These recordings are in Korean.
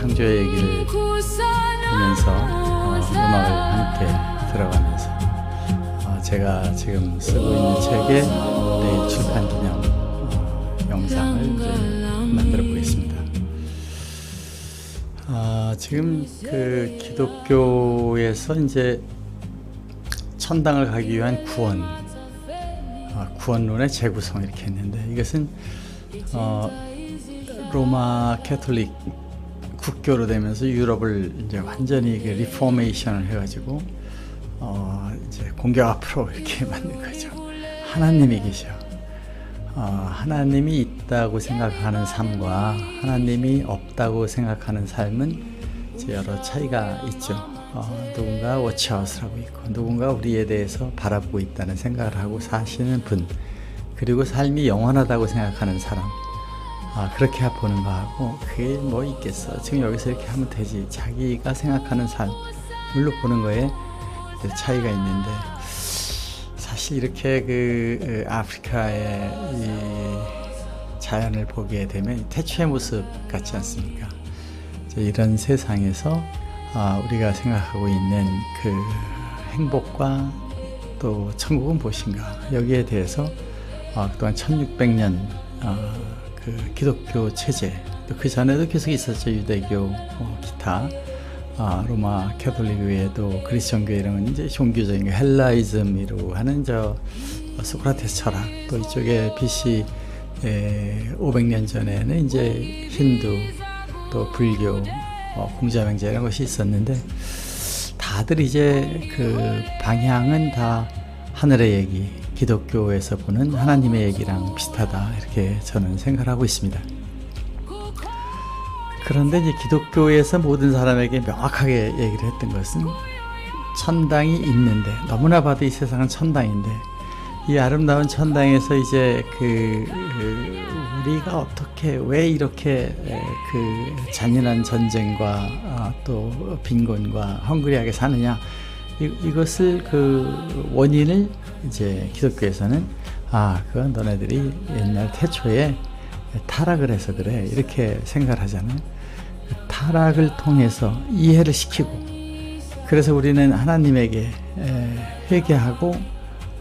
창조의 얘기를 보면서 음악을 함께 들어가면서 제가 지금 쓰고 있는 책의 내일 출판 기념 영상을 이제 만들어 보겠습니다. 지금 그 기독교에서 이제 천당을 가기 위한 구원론의 재구성 이렇게 했는데, 이것은 로마 캐톨릭 국교로 되면서 유럽을 이제 완전히 그 리포메이션을 해가지고 이제 공격 앞으로 이렇게 만든 거죠. 하나님이 계셔. 하나님이 있다고 생각하는 삶과 하나님이 없다고 생각하는 삶은 이제 여러 차이가 있죠. 누군가 워치아웃을 하고 있고, 누군가 우리에 대해서 바라보고 있다는 생각을 하고 사시는 분, 그리고 삶이 영원하다고 생각하는 사람, 그렇게 보는 거하고 그게 뭐 있겠어, 지금 여기서 이렇게 하면 되지, 자기가 생각하는 삶을로 보는 거에 차이가 있는데, 사실 이렇게 그 아프리카의 이 자연을 보게 되면 태초의 모습 같지 않습니까? 이런 세상에서 우리가 생각하고 있는 그 행복과 또 천국은 무엇인가, 여기에 대해서 그동안 1600년 그 기독교 체제, 또 그 전에도 계속 있었죠. 유대교, 기타, 로마 캐톨릭 외에도 그리스 종교, 이런 건 이제 종교적인 헬라이즘이라고 하는 소크라테스 철학, 또 이쪽에 BC 500년 전에는 이제 힌두, 또 불교, 공자명제 이런 것이 있었는데, 다들 이제 그 방향은 다 하늘의 얘기, 기독교에서 보는 하나님의 얘기랑 비슷하다, 이렇게 저는 생각을 하고 있습니다. 그런데 이제 기독교에서 모든 사람에게 명확하게 얘기를 했던 것은 천당이 있는데, 너무나 봐도 이 세상은 천당인데, 이 아름다운 천당에서 이제 우리가 어떻게, 왜 이렇게 그 잔인한 전쟁과 또 빈곤과 헝그리하게 사느냐, 이것을 그 원인을 이제 기독교에서는 그건 너네들이 옛날 태초에 타락을 해서 그래, 이렇게 생각을 하잖아요. 그 타락을 통해서 이해를 시키고, 그래서 우리는 하나님에게 회개하고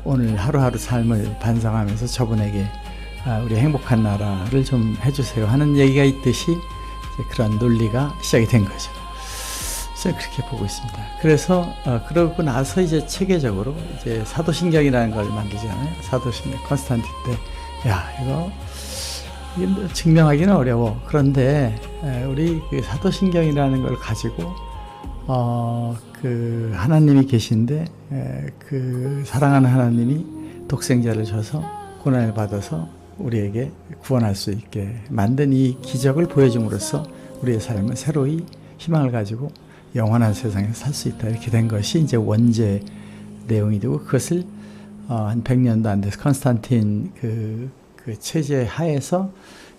오늘 하루하루 삶을 반성하면서 저분에게 우리 행복한 나라를 좀 해주세요 하는 얘기가 있듯이 그런 논리가 시작이 된 거죠. 그래서 그렇게 보고 있습니다. 그래서 그러고 나서 이제 체계적으로 이제 사도신경이라는 걸 만들잖아요. 사도신경, 컨스탄틴 때, 이거 증명하기는 어려워. 그런데 우리 그 사도신경이라는 걸 가지고 그 하나님이 계신데, 그 사랑하는 하나님이 독생자를 줘서 고난을 받아서 우리에게 구원할 수 있게 만든 이 기적을 보여줌으로써 우리의 삶을 새로이 희망을 가지고 영원한 세상에서 살 수 있다, 이렇게 된 것이 이제 원죄 내용이 되고, 그것을 한 100년도 안 돼서 컨스탄틴 그 체제 하에서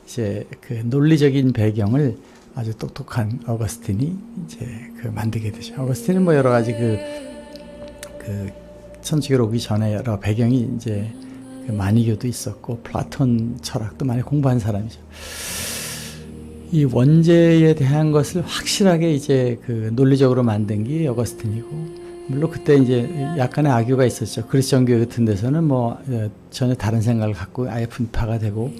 이제 그 논리적인 배경을 아주 똑똑한 어거스틴이 이제 만들게 되죠. 어거스틴은 뭐 여러 가지 그 천주교로 오기 전에 여러 배경이 이제 그 마니교도 있었고 플라톤 철학도 많이 공부한 사람이죠. 이 원죄에 대한 것을 확실하게 이제 그 논리적으로 만든 게 어거스틴이고, 물론 그때 이제 약간의 악유가 있었죠. 그리스 종교 같은 데서는 뭐 전혀 다른 생각을 갖고 아예 분파가 되고,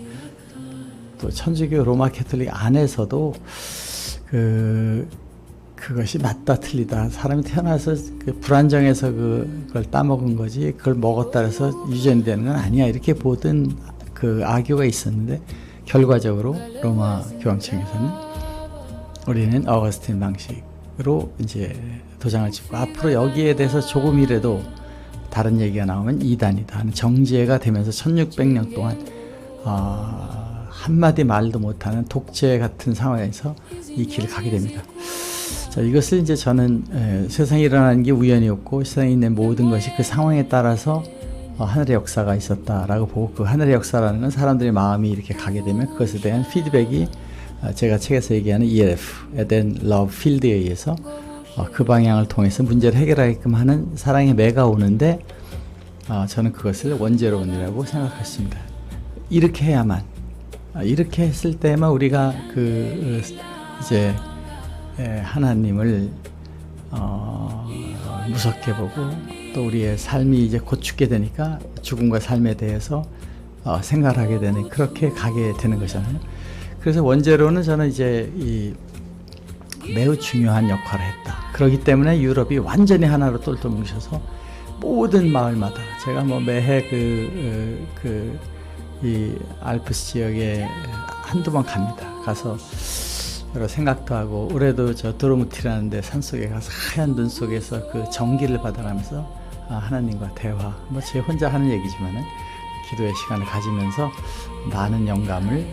또 천주교 로마 캐톨릭 안에서도 그것이 맞다 틀리다, 사람이 태어나서 그 불안정해서 그걸 따먹은 거지 그걸 먹었다 해서 유전이 되는 건 아니야, 이렇게 보던 그 악유가 있었는데, 결과적으로 로마 교황청에서는 우리는 어거스틴 방식으로 이제 도장을 찍고, 앞으로 여기에 대해서 조금이라도 다른 얘기가 나오면 이단이다 하는 정죄가 되면서 1600년 동안 한마디 말도 못하는 독재 같은 상황에서 이 길을 가게 됩니다. 자, 이것을 이제 저는 세상에 일어나는 게 우연이 없고, 세상에 있는 모든 것이 그 상황에 따라서 하늘의 역사가 있었다라고 보고, 그 하늘의 역사라는 건 사람들의 마음이 이렇게 가게 되면 그것에 대한 피드백이 제가 책에서 얘기하는 ELF, 에덴 러브 필드에 의해서 그 방향을 통해서 문제를 해결하게끔 하는 사랑의 매가 오는데, 저는 그것을 원죄론이라고 생각했습니다. 이렇게 해야만, 이렇게 했을 때만 우리가 이제 하나님을 무섭게 보고 또 우리의 삶이 이제 곧 죽게 되니까 죽음과 삶에 대해서 생각을 하게 되는 그렇게 가게 되는 거잖아요. 그래서 원제로는 저는 이제 매우 중요한 역할을 했다. 그렇기 때문에 유럽이 완전히 하나로 똘똘 뭉쳐서 모든 마을마다 제가 뭐 매해 이 알프스 지역에 한두 번 갑니다. 가서 여러 생각도 하고 올해도 저 도로무티라는 데 산속에 가서 하얀 눈 속에서 그 정기를 받아가면서 하나님과 대화, 뭐 제 혼자 하는 얘기지만은 기도의 시간을 가지면서 많은 영감을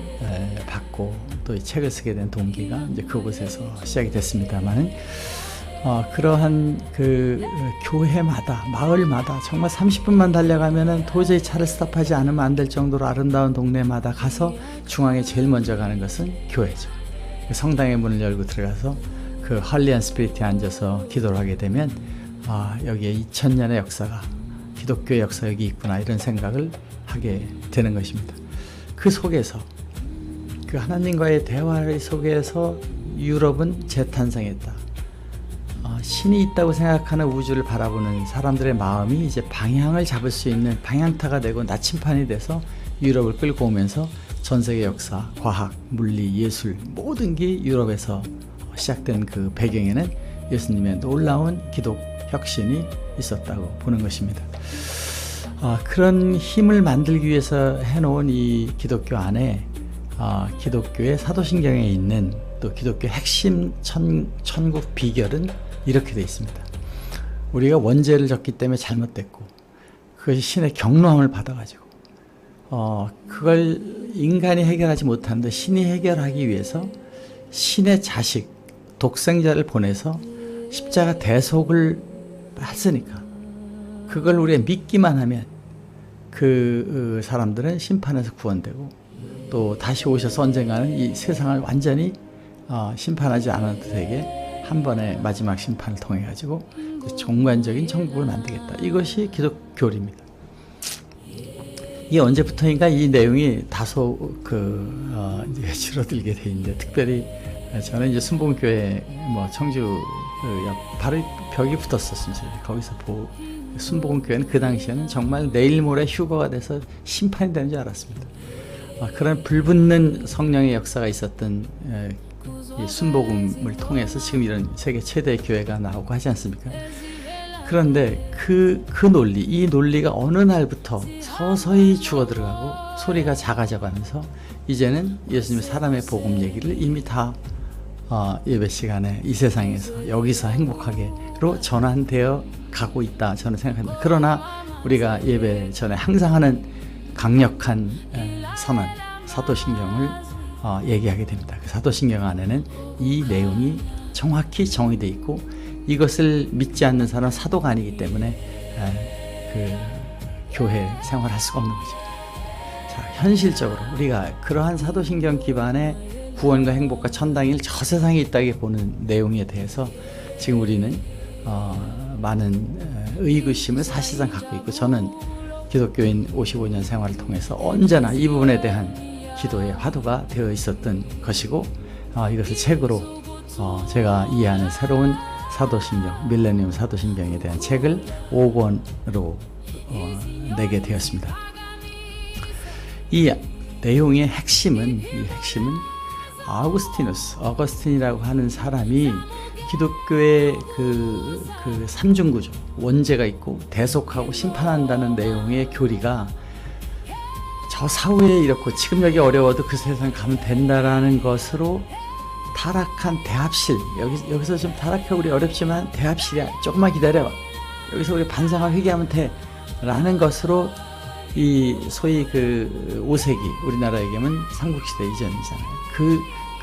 받고 또 이 책을 쓰게 된 동기가 이제 그곳에서 시작이 됐습니다만은 그러한 그 교회마다 마을마다 정말 30분만 달려가면은 도저히 차를 스탑하지 않으면 안 될 정도로 아름다운 동네마다 가서 중앙에 제일 먼저 가는 것은 교회죠. 성당의 문을 열고 들어가서 그 할리한 스피릿에 앉아서 기도를 하게 되면 여기에 2000년의 역사가 기독교의 역사 여기 있구나 이런 생각을 하게 되는 것입니다. 그 속에서 그 하나님과의 대화 속에서 유럽은 재탄생했다. 신이 있다고 생각하는 우주를 바라보는 사람들의 마음이 이제 방향을 잡을 수 있는 방향타가 되고 나침판이 돼서 유럽을 끌고 오면서 전 세계 역사, 과학, 물리, 예술 모든 게 유럽에서 시작된 그 배경에는 예수님의 놀라운 기독 혁신이 있었다고 보는 것입니다. 그런 힘을 만들기 위해서 해놓은 이 기독교 안에 기독교의 사도신경에 있는 또 기독교 핵심 천국 비결은 이렇게 되어 있습니다. 우리가 원죄를 졌기 때문에 잘못됐고 그것이 신의 경노함을 받아가지고 그걸 인간이 해결하지 못하는데 신이 해결하기 위해서 신의 자식 독생자를 보내서 십자가 대속을 했으니까 그걸 우리가 믿기만 하면 그 사람들은 심판에서 구원되고 또 다시 오셔서 언젠가는 이 세상을 완전히 심판하지 않아도 되게 한 번의 마지막 심판을 통해 가지고 종관적인 천국을 만들겠다. 이것이 기독교입니다. 이게 언제부터인가 이 내용이 다소 이제 줄어들게 돼 있는데 특별히 저는 이제 순복음교회 뭐 청주 바로 벽이 붙었었습니다. 거기서 순복음교회는 그 당시에는 정말 내일 모레 휴거가 돼서 심판이 되는 줄 알았습니다. 그런 불붙는 성령의 역사가 있었던 이 순복음을 통해서 지금 이런 세계 최대의 교회가 나오고 하지 않습니까? 그런데 그 논리, 이 논리가 어느 날부터 서서히 죽어들어가고 소리가 작아져가면서 이제는 예수님의 사람의 복음 얘기를 이미 다 예배 시간에 이 세상에서 여기서 행복하게로 전환되어 가고 있다 저는 생각합니다. 그러나 우리가 예배 전에 항상 하는 강력한 선언, 사도신경을 얘기하게 됩니다. 그 사도신경 안에는 이 내용이 정확히 정의되어 있고 이것을 믿지 않는 사람은 사도가 아니기 때문에 그 교회 생활할 수가 없는 거죠. 자, 현실적으로 우리가 그러한 사도신경 기반의 구원과 행복과 천당일 저 세상에 있다고 보는 내용에 대해서 지금 우리는 많은 의구심을 사실상 갖고 있고 저는 기독교인 55년 생활을 통해서 언제나 이 부분에 대한 기도의 화두가 되어 있었던 것이고 이것을 책으로 제가 이해하는 새로운 사도신경, 밀레니엄 사도신경에 대한 책을 5권으로 내게 되었습니다. 이 내용의 핵심은 어거스틴이라고 하는 사람이 기독교의 그 삼중구조, 원죄가 있고 대속하고 심판한다는 내용의 교리가 저 사후에 이렇고 지금 여기 어려워도 그 세상 가면 된다라는 것으로 타락한 대합실, 여기서 좀 타락하고 우리 어렵지만 대합실이야, 조금만 기다려, 여기서 우리 반성하고 회개하면 돼 라는 것으로 이 소위 그 5세기 우리나라 얘기하면 삼국시대 이전이잖아요.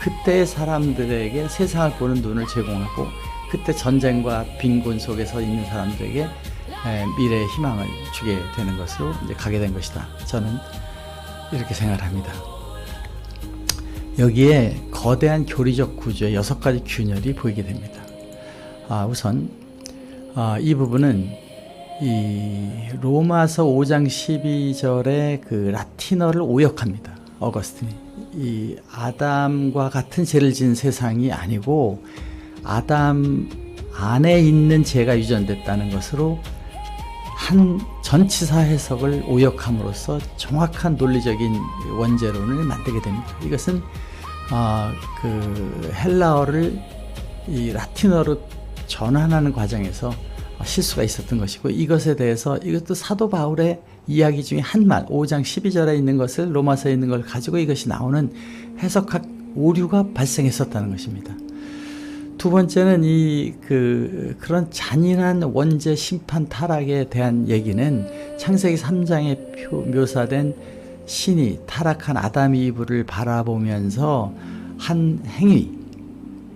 그때 사람들에게 세상을 보는 눈을 제공하고 그때 전쟁과 빈곤 속에서 있는 사람들에게 미래의 희망을 주게 되는 것으로 이제 가게 된 것이다. 저는 이렇게 생각을 합니다. 여기에 거대한 교리적 구조의 6가지 균열이 보이게 됩니다. 우선 이 부분은 이 로마서 5장 12절의 그 라틴어를 오역합니다. 어거스틴이 이 아담과 같은 죄를 지은 세상이 아니고 아담 안에 있는 죄가 유전됐다는 것으로 한 전치사 해석을 오역함으로써 정확한 논리적인 원죄론을 만들게 됩니다. 이것은 그 헬라어를 이 라틴어로 전환하는 과정에서 실수가 있었던 것이고, 이것에 대해서 이것도 사도 바울의 이야기 중에 한 말, 5장 12절에 있는 것을 로마서에 있는 걸 가지고 이것이 나오는 해석학 오류가 발생했었다는 것입니다. 두 번째는 그런 잔인한 원죄 심판 타락에 대한 얘기는 창세기 3장에 묘사된 신이 타락한 아담 이브를 바라보면서 한 행위,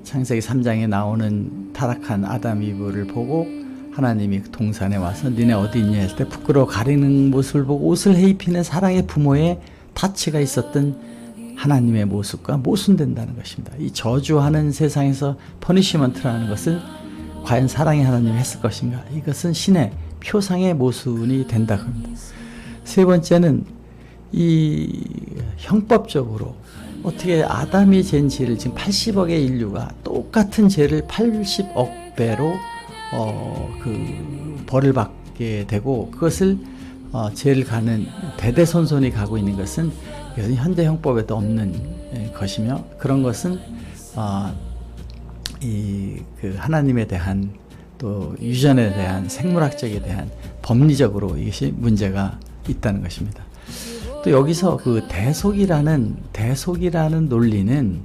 창세기 3장에 나오는 타락한 아담 이브를 보고 하나님이 동산에 와서 니네 어디 있냐 할 때 부끄러워 가리는 모습을 보고 옷을 헤입히는 사랑의 부모의 타치가 있었던 하나님의 모습과 모순된다는 것입니다. 이 저주하는 세상에서 퍼니시먼트라는 것을 과연 사랑의 하나님이 했을 것인가? 이것은 신의 표상의 모순이 된다고 합니다. 세 번째는 이 형법적으로 어떻게 아담이 진 죄를 지금 80억의 인류가 똑같은 죄를 80억 배로 그 벌을 받게 되고, 그것을 죄를 가는 대대손손이 가고 있는 것은 이것은 현대 형법에도 없는 것이며, 그런 것은 그 하나님에 대한 또 유전에 대한 생물학적에 대한 법리적으로 이것이 문제가 있다는 것입니다. 또 여기서 그 대속이라는 논리는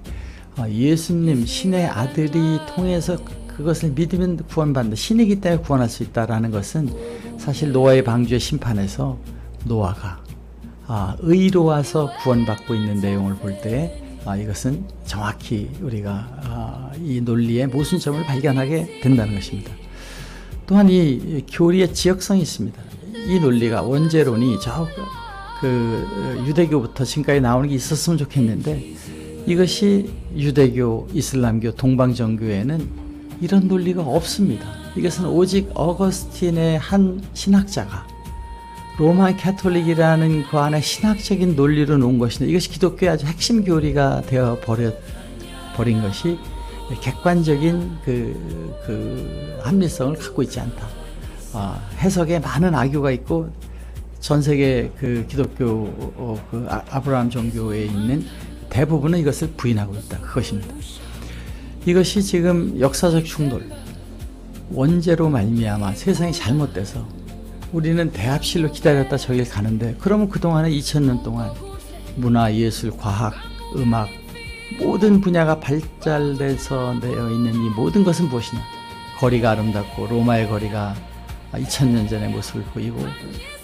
예수님 신의 아들이 통해서 그것을 믿으면 구원받는다, 신이기 때문에 구원할 수 있다라는 것은 사실 노아의 방주의 심판에서 노아가 의로와서 구원받고 있는 내용을 볼 때 이것은 정확히 우리가 이 논리의 모순점을 발견하게 된다는 것입니다. 또한 이 교리의 지역성이 있습니다. 이 논리가 원죄론이 그 유대교부터 지금까지 나오는 게 있었으면 좋겠는데, 이것이 유대교, 이슬람교, 동방정교에는 이런 논리가 없습니다. 이것은 오직 어거스틴의 한 신학자가 로마 캐톨릭이라는 그 안에 신학적인 논리로 놓은 것인데, 이것이 기독교의 아주 핵심 교리가 되어 버린 것이 객관적인 그 합리성을 갖고 있지 않다. 해석에 많은 악유가 있고, 전 세계 그 기독교 그 아브라함 종교에 있는 대부분은 이것을 부인하고 있다. 그것입니다. 이것이 지금 역사적 충돌, 원죄로 말미암아 세상이 잘못돼서 우리는 대합실로 기다렸다 저길 가는데, 그러면 그동안에 2000년 동안 문화, 예술, 과학, 음악 모든 분야가 발달돼서 되어 있는 이 모든 것은 무엇이냐? 거리가 아름답고 로마의 거리가 2000년 전의 모습을 보이고,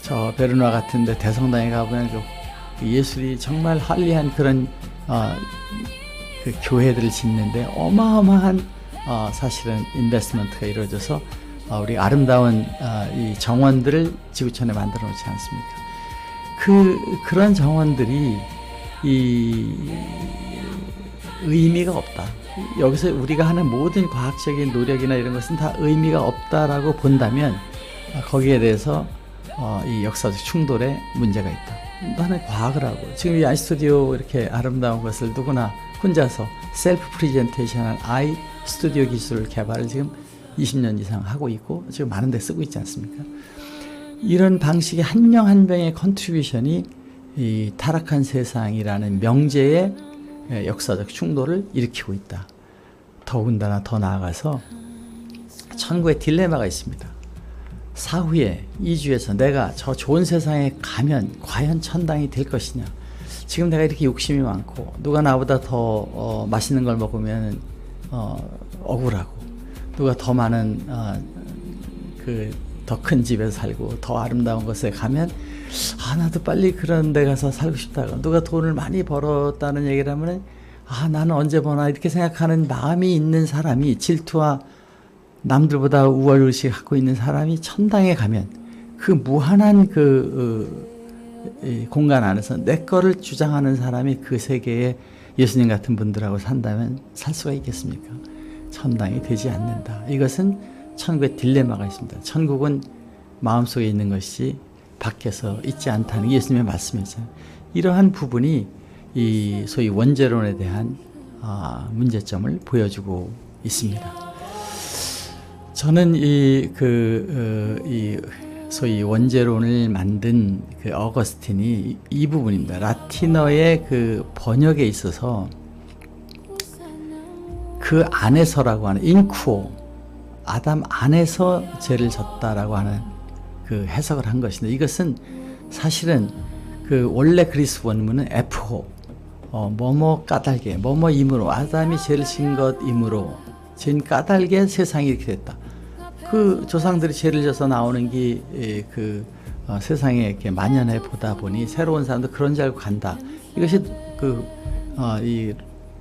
저 베르나 같은 데 대성당에 가보면 그 예술이 정말 화려한 그런 그 교회들을 짓는데 어마어마한 사실은 인베스트먼트가 이루어져서 우리 아름다운 이 정원들을 지구촌에 만들어 놓지 않습니까? 그런 정원들이 이 의미가 없다. 여기서 우리가 하는 모든 과학적인 노력이나 이런 것은 다 의미가 없다라고 본다면 거기에 대해서 이 역사적 충돌에 문제가 있다. 나는 과학을 하고 지금 이 아이스튜디오 이렇게 아름다운 것을 누구나 혼자서 셀프 프레젠테이션한 아이 스튜디오 기술을 개발을 지금 20년 이상 하고 있고 지금 많은 데 쓰고 있지 않습니까? 이런 방식의 한 명 한 명의 컨트리뷰션이 이 타락한 세상이라는 명제의 역사적 충돌을 일으키고 있다. 더군다나 더 나아가서 천국의 딜레마가 있습니다. 사후에 이주에서 내가 저 좋은 세상에 가면 과연 천당이 될 것이냐. 지금 내가 이렇게 욕심이 많고 누가 나보다 더 맛있는 걸 먹으면 억울하고, 누가 더 많은 더 큰 집에서 살고 더 아름다운 곳에 가면 나도 빨리 그런 데 가서 살고 싶다고, 누가 돈을 많이 벌었다는 얘기를 하면 나는 언제 버나 이렇게 생각하는 마음이 있는 사람이, 질투와 남들보다 우월의식 갖고 있는 사람이 천당에 가면 그 무한한 공간 안에서 내 거를 주장하는 사람이 그 세계에 예수님 같은 분들하고 산다면 살 수가 있겠습니까? 천당이 되지 않는다. 이것은 천국의 딜레마가 있습니다. 천국은 마음속에 있는 것이 밖에서 있지 않다는 예수님의 말씀이잖아요. 이러한 부분이 이 소위 원죄론에 대한 문제점을 보여주고 있습니다. 저는 이 소위 원죄론을 만든 그 어거스틴이 이 부분입니다. 라틴어의 그 번역에 있어서 그 안에서라고 하는 인쿠오, 아담 안에서 죄를 졌다라고 하는 그 해석을 한 것인데, 이것은 사실은 그 원래 그리스 원문은 에프호, 뭐뭐 까닭에, 뭐뭐이므로, 아담이 죄를 진 것이므로, 죄인 까닭에 세상이 이렇게 됐다. 그 조상들이 죄를 져서 나오는 게 세상에 이렇게 만연해 보다 보니 새로운 사람도 그런 줄 알고 간다. 이것이 이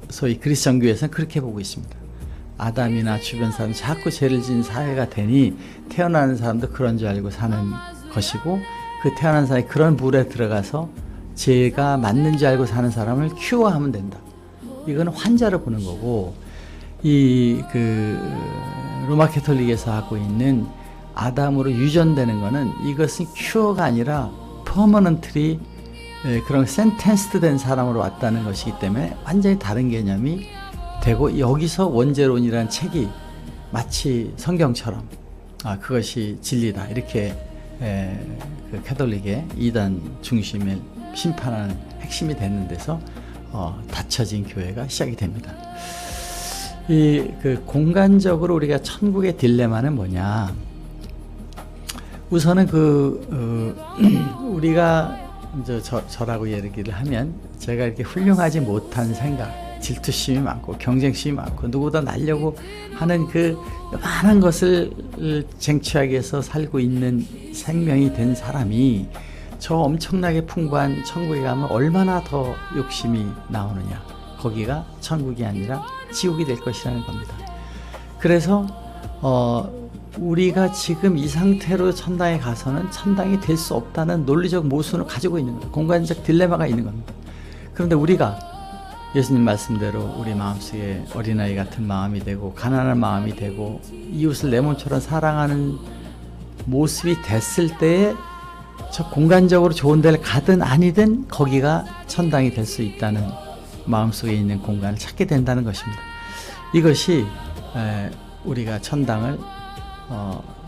소위 그리스 정교에서는 그렇게 보고 있습니다. 아담이나 주변 사람 자꾸 죄를 지은 사회가 되니 태어나는 사람도 그런 줄 알고 사는 것이고, 그 태어난 사람이 그런 물에 들어가서 죄가 맞는 줄 알고 사는 사람을 큐어하면 된다. 이건 환자를 보는 거고, 로마 캐톨릭에서 하고 있는 아담으로 유전되는 거는, 이것은 큐어가 아니라 퍼머넌트리 그런 센텐스드 된 사람으로 왔다는 것이기 때문에 완전히 다른 개념이 되고, 여기서 원죄론이라는 책이 마치 성경처럼 그것이 진리다, 이렇게 그 캐톨릭의 이단 중심을 심판하는 핵심이 되는 데서 닫혀진 교회가 시작이 됩니다. 공간적으로 우리가 천국의 딜레마는 뭐냐? 우선은 우리가 저라고 얘기를 하면, 제가 이렇게 훌륭하지 못한 생각, 질투심이 많고 경쟁심이 많고 누구보다 날려고 하는 그 많은 것을 쟁취하기 위해서 살고 있는 생명이 된 사람이 저 엄청나게 풍부한 천국에 가면 얼마나 더 욕심이 나오느냐. 거기가 천국이 아니라 지옥이 될 것이라는 겁니다. 그래서 우리가 지금 이 상태로 천당에 가서는 천당이 될 수 없다는 논리적 모순을 가지고 있는 거예요. 공간적 딜레마가 있는 겁니다. 그런데 우리가 예수님 말씀대로 우리 마음속에 어린아이 같은 마음이 되고 가난한 마음이 되고 이웃을 내 몸처럼 사랑하는 모습이 됐을 때에 저 공간적으로 좋은 데를 가든 아니든 거기가 천당이 될 수 있다는 마음속에 있는 공간을 찾게 된다는 것입니다. 이것이 우리가 천당을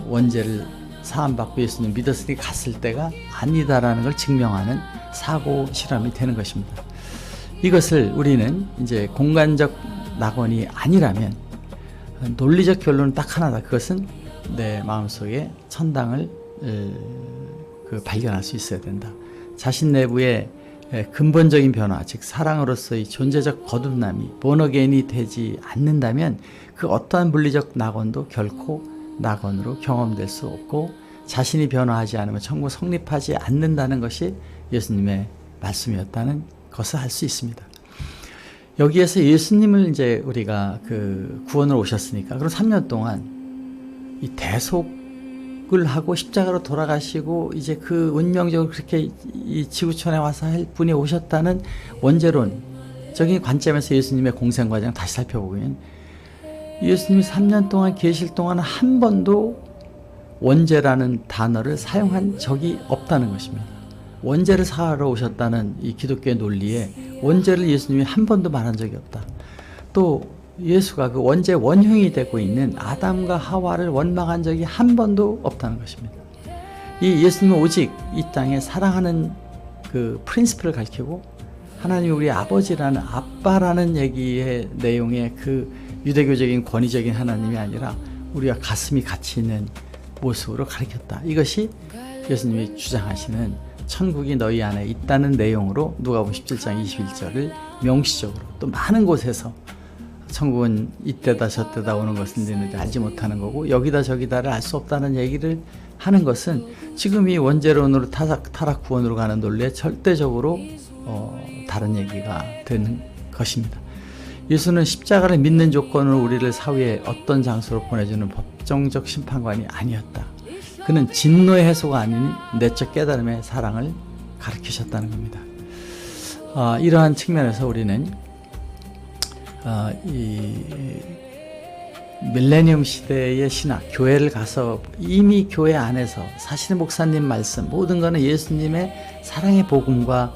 원죄를 사함받고 예수님 믿었으니 갔을 때가 아니다라는 걸 증명하는 사고 실험이 되는 것입니다. 이것을 우리는 이제 공간적 낙원이 아니라면 논리적 결론은 딱 하나다. 그것은 내 마음속에 천당을 발견할 수 있어야 된다. 자신 내부에 근본적인 변화, 즉 사랑으로서의 존재적 거듭남이 본어게인이 되지 않는다면 그 어떠한 물리적 낙원도 결코 낙원으로 경험될 수 없고, 자신이 변화하지 않으면 천국 성립하지 않는다는 것이 예수님의 말씀이었다는 것을 알 수 있습니다. 여기에서 예수님을 이제 우리가 구원을 오셨으니까, 그럼 3년 동안 이 대속을 하고 십자가로 돌아가시고 이제 그 운명적으로 그렇게 이 지구촌에 와서 할 분이 오셨다는 원죄론적인 관점에서 예수님의 공생 과정 다시 살펴보면, 예수님이 3년 동안 계실 동안 한 번도 원죄라는 단어를 사용한 적이 없다는 것입니다. 원죄를 사하러 오셨다는 이 기독교의 논리에 원죄를 예수님이 한 번도 말한 적이 없다. 또 예수가 그 원죄 원형이 되고 있는 아담과 하와를 원망한 적이 한 번도 없다는 것입니다. 이 예수님은 오직 이 땅에 사랑하는 그 프린시플을 가르치고, 하나님이 우리 아버지라는, 아빠라는 얘기의 내용의 그 유대교적인 권위적인 하나님이 아니라 우리가 가슴이 같이 있는 모습으로 가르쳤다. 이것이 예수님이 주장하시는 천국이 너희 안에 있다는 내용으로 누가복음 17장 21절을 명시적으로, 또 많은 곳에서 천국은 이때다 저때다 오는 것은 너희는 알지 못하는 거고 여기다 저기다를 알 수 없다는 얘기를 하는 것은 지금 이 원죄론으로 타락 구원으로 가는 논리에 절대적으로 다른 얘기가 되는 것입니다. 예수는 십자가를 믿는 조건으로 우리를 사후에 어떤 장소로 보내주는 법정적 심판관이 아니었다. 그는 진노의 해소가 아닌 내적 깨달음의 사랑을 가르치셨다는 겁니다. 이러한 측면에서 우리는 이 밀레니엄 시대의 신학, 교회를 가서 이미 교회 안에서 사실은 목사님 말씀, 모든 것은 예수님의 사랑의 복음과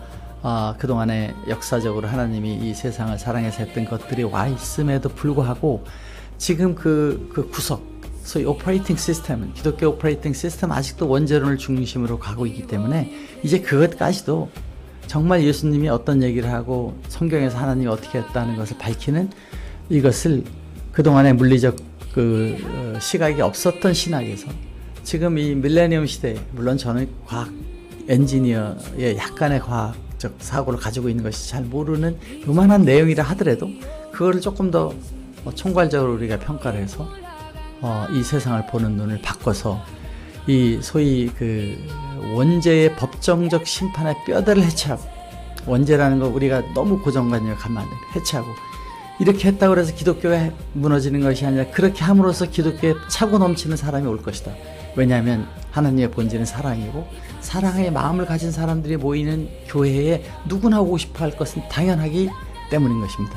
그동안에 역사적으로 하나님이 이 세상을 사랑해서 했던 것들이 와 있음에도 불구하고 지금 그 구석, 소위 오퍼레이팅 시스템은, 기독교 오퍼레이팅 시스템 아직도 원죄론을 중심으로 가고 있기 때문에 이제 그것까지도 정말 예수님이 어떤 얘기를 하고 성경에서 하나님이 어떻게 했다는 것을 밝히는, 이것을 그동안의 물리적 시각이 없었던 신학에서 지금 이 밀레니엄 시대에, 물론 저는 과학 엔지니어의 약간의 과학적 사고를 가지고 있는 것이 잘 모르는 요만한 내용이라 하더라도 그거를 조금 더 총괄적으로 우리가 평가를 해서 이 세상을 보는 눈을 바꿔서 이 소위 원죄의 법정적 심판의 뼈대를 해체하고, 원죄라는 거 우리가 너무 고정관념을 가면 안 돼, 해체하고, 이렇게 했다고 해서 기독교가 무너지는 것이 아니라 그렇게 함으로써 기독교에 차고 넘치는 사람이 올 것이다. 왜냐하면 하나님의 본질은 사랑이고, 사랑의 마음을 가진 사람들이 모이는 교회에 누구나 오고 싶어 할 것은 당연하기 때문인 것입니다.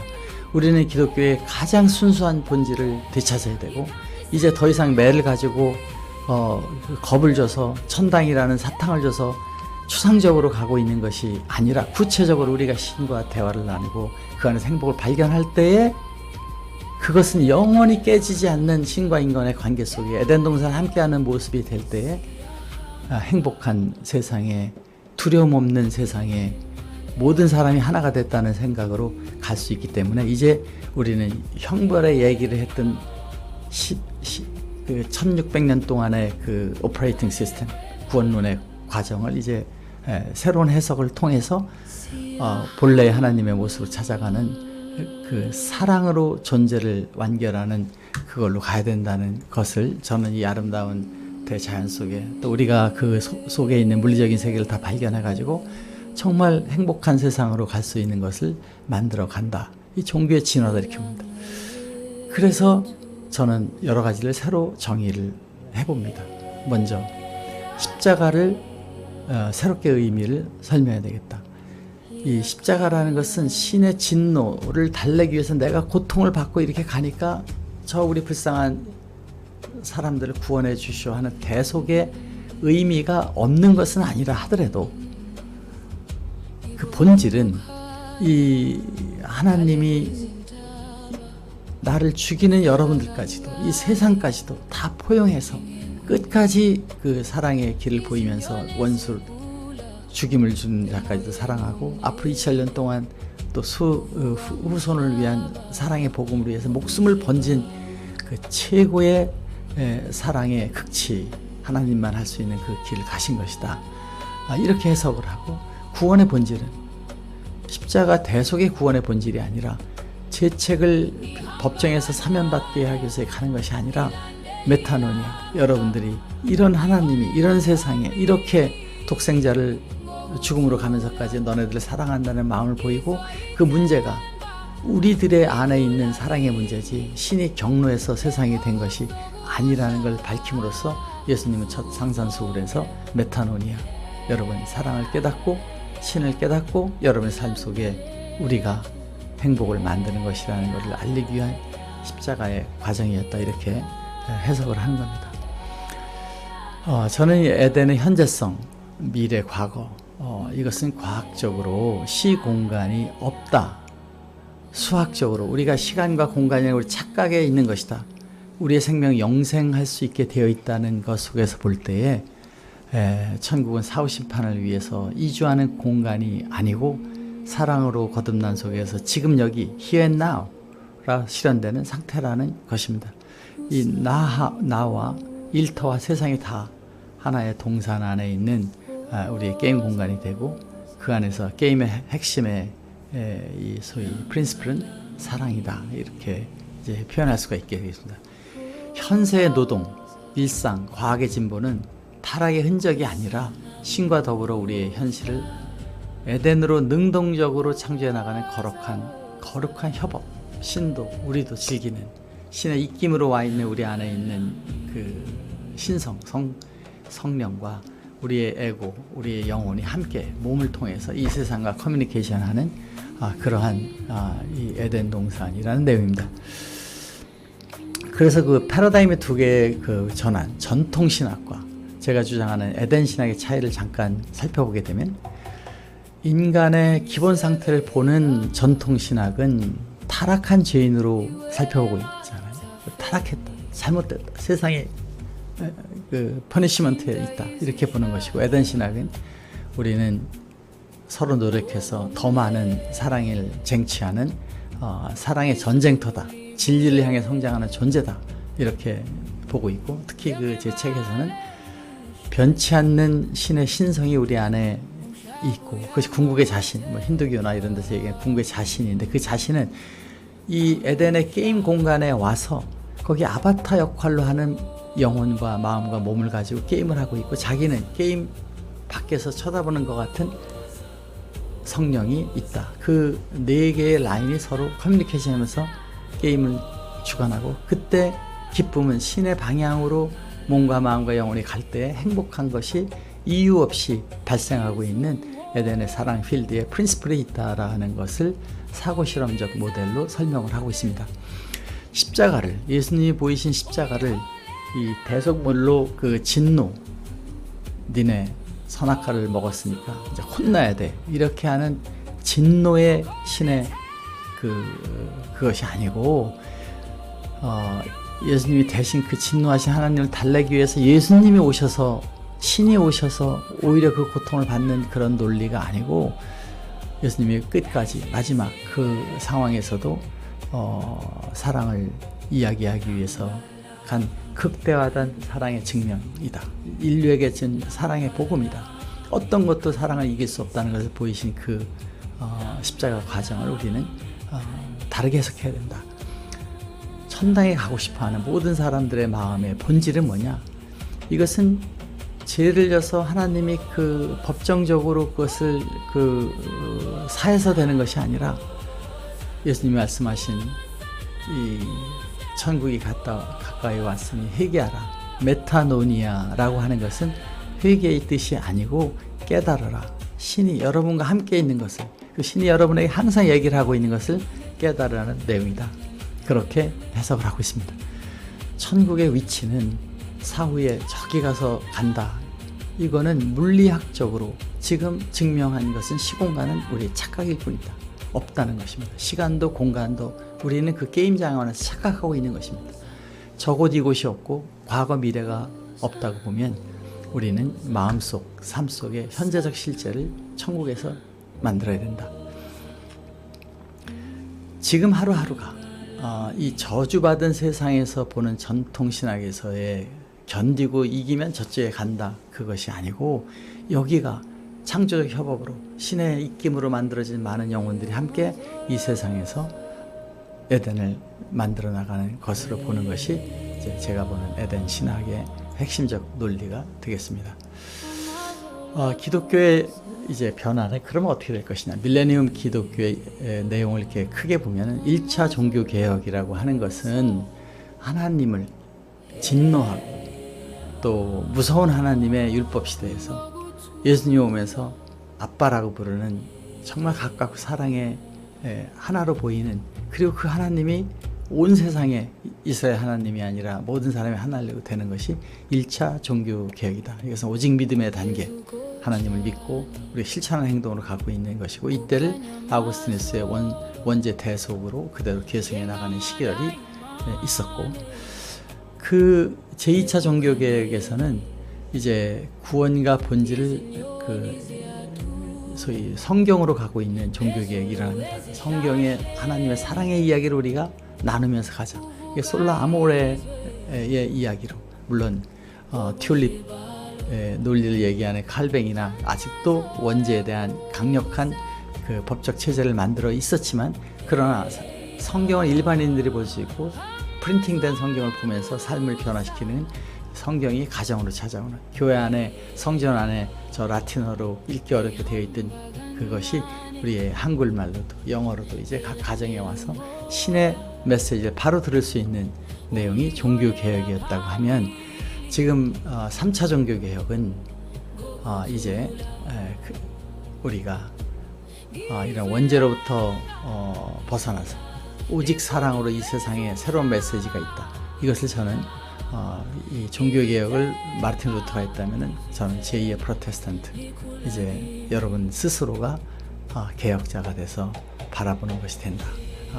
우리는 기독교의 가장 순수한 본질을 되찾아야 되고, 이제 더 이상 매를 가지고 겁을 줘서 천당이라는 사탕을 줘서 추상적으로 가고 있는 것이 아니라 구체적으로 우리가 신과 대화를 나누고 그 안에서 행복을 발견할 때에, 그것은 영원히 깨지지 않는 신과 인간의 관계 속에 에덴 동산을 함께하는 모습이 될 때에 행복한 세상에, 두려움 없는 세상에 모든 사람이 하나가 됐다는 생각으로 갈 수 있기 때문에, 이제 우리는 형벌의 얘기를 했던 1600년 동안의 그 오퍼레이팅 시스템, 구원론의 과정을 이제 새로운 해석을 통해서 본래의 하나님의 모습으로 찾아가는 그 사랑으로 존재를 완결하는 그걸로 가야 된다는 것을, 저는 이 아름다운 대자연 속에, 또 우리가 그 속에 있는 물리적인 세계를 다 발견해 가지고 정말 행복한 세상으로 갈 수 있는 것을 만들어 간다. 이 종교의 진화다 이렇게 봅니다. 그래서 저는 여러 가지를 새로 정의를 해봅니다. 먼저 십자가를 새롭게 의미를 설명해야 되겠다. 이 십자가라는 것은 신의 진노를 달래기 위해서 내가 고통을 받고 이렇게 가니까 저 우리 불쌍한 사람들을 구원해 주시오 하는 대속의 의미가 없는 것은 아니라 하더라도, 그 본질은 이 하나님이 나를 죽이는 여러분들까지도, 이 세상까지도 다 포용해서 끝까지 그 사랑의 길을 보이면서 원수 죽임을 주는 자까지도 사랑하고, 앞으로 2000년 동안 또 후손을 위한 사랑의 복음을 위해서 목숨을 번진 그 최고의 사랑의 극치, 하나님만 할 수 있는 그 길을 가신 것이다. 이렇게 해석을 하고, 구원의 본질은 십자가 대속의 구원의 본질이 아니라 죄책을 법정에서 사면받게 하기 위해서 가는 것이 아니라 메타노니아, 여러분들이 이런 하나님이 이런 세상에 이렇게 독생자를 죽음으로 가면서까지 너네들을 사랑한다는 마음을 보이고, 그 문제가 우리들의 안에 있는 사랑의 문제지 신이 경로해서 세상이 된 것이 아니라는 걸 밝힘으로써 예수님은 첫 상산수훈에서 메타노니아, 여러분이 사랑을 깨닫고 신을 깨닫고 여러분의 삶 속에 우리가 행복을 만드는 것이라는 것을 알리기 위한 십자가의 과정이었다, 이렇게 해석을 하는 겁니다. 저는 에덴의 현재성, 미래, 과거, 이것은 과학적으로 시공간이 없다. 수학적으로 우리가 시간과 공간이 우리 착각에 있는 것이다. 우리의 생명이 영생할 수 있게 되어 있다는 것 속에서 볼 때에 천국은 사후심판을 위해서 이주하는 공간이 아니고 사랑으로 거듭난 속에서 지금 여기 here and now라 실현되는 상태라는 것입니다. 이 나와 일터와 세상이 다 하나의 동산 안에 있는 우리의 게임 공간이 되고, 그 안에서 게임의 핵심의 이 소위 프린시플은 사랑이다, 이렇게 이제 표현할 수가 있게 되겠습니다. 현세의 노동, 일상, 과학의 진보는 타락의 흔적이 아니라 신과 더불어 우리의 현실을 에덴으로 능동적으로 창조해 나가는 거룩한 협업, 신도 우리도 즐기는 신의 입김으로 와 있는 우리 안에 있는 그 신성, 성령과 우리의 에고, 우리의 영혼이 함께 몸을 통해서 이 세상과 커뮤니케이션하는 그러한 이 에덴 동산이라는 내용입니다. 그래서 그 패러다임의 두 개의 그 전환, 전통 신학과 제가 주장하는 에덴 신학의 차이를 잠깐 살펴보게 되면, 인간의 기본 상태를 보는 전통 신학은 타락한 죄인으로 살펴보고 있잖아요. 타락했다. 잘못됐다. 세상에 그 퍼니시먼트에 있다. 이렇게 보는 것이고, 에덴 신학은 우리는 서로 노력해서 더 많은 사랑을 쟁취하는 사랑의 전쟁터다. 진리를 향해 성장하는 존재다. 이렇게 보고 있고, 특히 그 제 책에서는 변치 않는 신의 신성이 우리 안에 있고, 그것이 궁극의 자신, 뭐 힌두교나 이런 데서 얘기하는 궁극의 자신인데, 그 자신은 이 에덴의 게임 공간에 와서 거기 아바타 역할로 하는 영혼과 마음과 몸을 가지고 게임을 하고 있고, 자기는 게임 밖에서 쳐다보는 것 같은 성령이 있다. 그 네 개의 라인이 서로 커뮤니케이션 하면서 게임을 주관하고, 그때 기쁨은 신의 방향으로 몸과 마음과 영혼이 갈 때 행복한 것이 이유 없이 발생하고 있는 에덴의 사랑 필드에 프린시플이 있다라는 것을 사고실험적 모델로 설명을 하고 있습니다. 십자가를, 예수님이 보이신 십자가를 이 대속물로 그 진노, 니네 선악과를 먹었으니까 이제 혼나야 돼, 이렇게 하는 진노의 신의 그것이 아니고, 예수님이 대신 그 진노하신 하나님을 달래기 위해서 예수님이 오셔서, 신이 오셔서 오히려 그 고통을 받는 그런 논리가 아니고, 예수님이 끝까지 마지막 그 상황에서도 사랑을 이야기하기 위해서 간 극대화된 사랑의 증명이다. 인류에게 준 사랑의 복음이다. 어떤 것도 사랑을 이길 수 없다는 것을 보이신 그 십자가 과정을 우리는 다르게 해석해야 된다. 천당에 가고 싶어하는 모든 사람들의 마음의 본질은 뭐냐? 이것은 죄를 져서 하나님이 그 법정적으로 그것을 사해서 되는 것이 아니라, 예수님이 말씀하신 이 천국이 가까이 왔으니 회개하라, 메타노니아라고 하는 것은 회개의 뜻이 아니고 깨달아라. 신이 여러분과 함께 있는 것을, 그 신이 여러분에게 항상 얘기를 하고 있는 것을 깨달으라는 내용이다. 그렇게 해석을 하고 있습니다. 천국의 위치는 사후에 저기 가서 간다. 이거는 물리학적으로 지금 증명한 것은 시공간은 우리의 착각일 뿐이다. 없다는 것입니다. 시간도 공간도 우리는 그 게임장 안에서 착각하고 있는 것입니다. 저곳 이곳이 없고 과거 미래가 없다고 보면 우리는 마음속, 삶 속에 현재적 실제를 천국에서 만들어야 된다. 지금 하루하루가 이 저주받은 세상에서 보는 전통신학에서의 견디고 이기면 저쪽에 간다, 그것이 아니고, 여기가 창조적 협업으로 신의 입김으로 만들어진 많은 영혼들이 함께 이 세상에서 에덴을 만들어 나가는 것으로 보는 것이 이제 제가 보는 에덴 신학의 핵심적 논리가 되겠습니다. 기독교의 이제 변화는 그러면 어떻게 될 것이냐? 밀레니엄 기독교의 내용을 이렇게 크게 보면은 1차 종교 개혁이라고 하는 것은 하나님을 진노하고 또 무서운 하나님의 율법 시대에서 예수님이 오면서 아빠라고 부르는 정말 가깝고 사랑의 하나로 보이는, 그리고 그 하나님이 온 세상에 이스라엘 하나님이 아니라 모든 사람이 하나로 되는 것이 1차 종교 개혁이다. 이것은 오직 믿음의 단계, 하나님을 믿고 우리가 실천하는 행동으로 가고 있는 것이고, 이때를 아우구스티누스의 원죄 대속으로 그대로 계승해 나가는 시절이 있었고, 그 제2차 종교 개혁에서는 이제 구원과 본질을 소위 성경으로 가고 있는 종교 개혁이 일어납니다. 성경의 하나님의 사랑의 이야기를 우리가 나누면서 가자. 이게 솔라 아모레의 이야기로, 물론 튤립 논리를 얘기하는 칼뱅이나 아직도 원죄에 대한 강력한 그 법적 체제를 만들어 있었지만, 그러나 성경을 일반인들이 볼 수 있고 프린팅된 성경을 보면서 삶을 변화시키는 성경이 가정으로 찾아오는, 교회 안에 성전 안에 저 라틴어로 읽기 어렵게 되어 있던 그것이 우리의 한글말로도 영어로도 이제 각 가정에 와서 신의 메시지를 바로 들을 수 있는 내용이 종교개혁이었다고 하면, 지금 3차 종교개혁은 이제 우리가 이런 원죄로부터 벗어나서 오직 사랑으로 이 세상에 새로운 메시지가 있다. 이것을 저는 이 종교개혁을 마르틴 루터가 했다면 저는 제2의 프로테스탄트, 이제 여러분 스스로가 개혁자가 돼서 바라보는 것이 된다.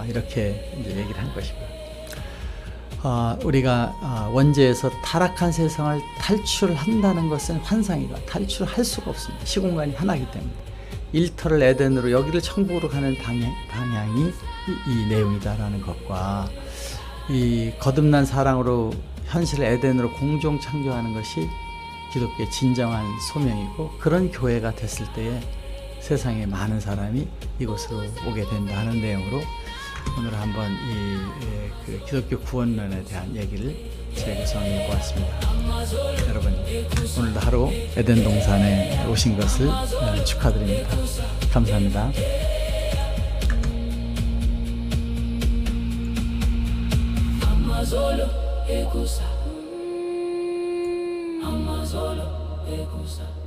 이렇게 이제 얘기를 한 것입니다. 우리가 원죄에서 타락한 세상을 탈출한다는 것은 환상이다. 탈출할 수가 없습니다. 시공간이 하나이기 때문에. 일터를 에덴으로 여기를 천국으로 가는 방향이 이 내용이다라는 것과 이 거듭난 사랑으로 현실 에덴으로 공동 창조하는 것이 기독교의 진정한 소명이고, 그런 교회가 됐을 때에 세상에 많은 사람이 이곳으로 오게 된다 하는 내용으로 오늘 한번 그 기독교 구원론에 대한 얘기를 재구성해 보았습니다. 여러분, 오늘도 하루 에덴 동산에 오신 것을 축하드립니다. 감사합니다. Solo e cosa